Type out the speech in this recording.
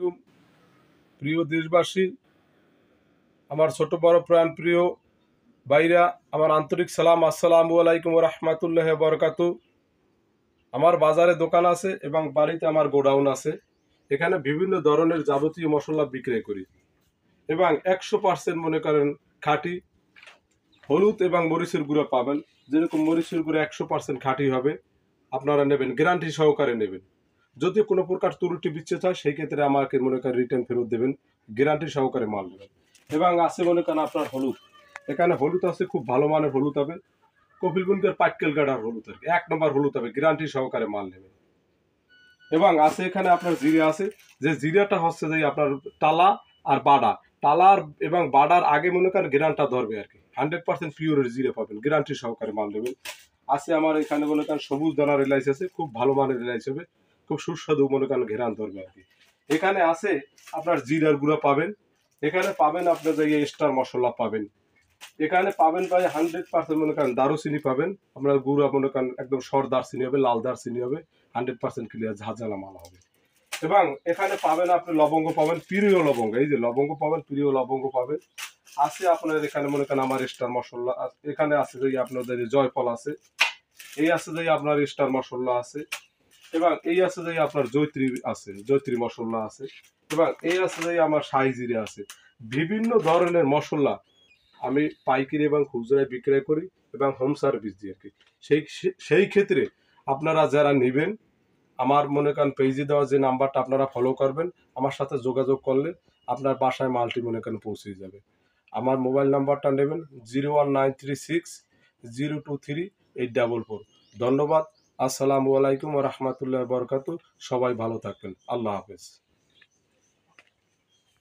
আলাইকুম প্রিয় দেশবাসী, আমার ছোট বড় প্রাণ প্রিয় ভাইরা, আমার আন্তরিক সালাম। আসসালামু আলাইকুম ওয়া রাহমাতুল্লাহি ওয়া বারাকাতু। আমার বাজারে দোকান আছে এবং বাড়িতে আমার গোডাউন আছে। এখানে বিভিন্ন ধরনের যাবতীয় মশলা বিক্রয় করি এবং 100% মনে করেন খাঁটি হলুদ এবং মরিচের গুঁড়া পাবেন। যেরকম মরিচের গুঁড়া 100% খাঁটি হবে, আপনারা নেবেন, গ্যারান্টি সহকারে নেবেন। যদি কোনো প্রকার ত্রুটি বিচ্ছেদ হয় সেই ক্ষেত্রে আমাকে মনে করেন রিটার্ন ফেরত দেবেন, গ্যারান্টি সহকারে মাল নেবেন। এবং আছে মনে করেন আপনার হলুদ, এখানে হলুদ আছে, খুব ভালো মানের হলুদ হবে, কপিলগঞ্জের পাটকেল গাড়ার হলুদ আর কি, 1 নম্বর হলুদ হবে, গ্যারান্টি সহকারে মাল নেবেন। এবং আছে এখানে আপনার জিরা আছে, যে জিরাটা হচ্ছে যে আপনার টালা আর বাডা, টালার এবং বাডার আগে মনে করেন গ্যারান্টটা ধরবে আর কি, 100% পিওরের জিরা পাবেন, গ্যারান্টি সহকারে মাল নেবেন। আছে আমার এখানে মনে করেন সবুজ দানার এলাইচ আছে, খুব ভালো মানের এলাইচ হবে, খুব সুস্বাদু মনে করেন ঘেরান ধরবে আর কি। এখানে আছে আপনার জিরার গুঁড়া পাবেন, এখানে পাবেন আপনার যে স্টার মশলা পাবেন, এখানে পাবেন প্রায় 100% মনে করেন দারুচিনি পাবেন, আপনার গুঁড়া মনে করেন একদম সর দারচিনি হবে, লাল দারচিনি হবে, 100% ক্লিয়ার ঝাঁঝালা মাল হবে। এবং এখানে পাবেন আপনি লবঙ্গ পাবেন, প্রিয় লবঙ্গ, এই যে লবঙ্গ পাবেন, প্রিয় লবঙ্গ পাবেন। আছে আপনার এখানে মনে করেন আমার স্টার মশলা, এখানে আছে যে আপনাদের জয়ফল আছে, এই আছে যে আপনার স্টার মশলা আছে, এবং এই আছে যে আপনার জয়ত্রী আছে, জয়ত্রী মশলা আছে, এবং এই আছে যে আমার শাহি জিরে আছে। বিভিন্ন ধরনের মশলা আমি পাইকারি এবং খুচরায় বিক্রয় করি এবং হোম সার্ভিস দিই আর কি। সেই ক্ষেত্রে আপনারা যারা নেবেন, আমার মনে করেন পেজে দেওয়া যে নাম্বারটা আপনারা ফলো করবেন, আমার সাথে যোগাযোগ করলে আপনার বাসায় মালটি মনে করেন পৌঁছে যাবে। আমার মোবাইল নাম্বারটা নেবেন 01936 023 844। ধন্যবাদ। আসসালামু আলাইকুম ওয়া রাহমাতুল্লাহি ওয়া বারাকাতুহু। সবাই ভালো থাকবেন। আল্লাহ হাফেজ।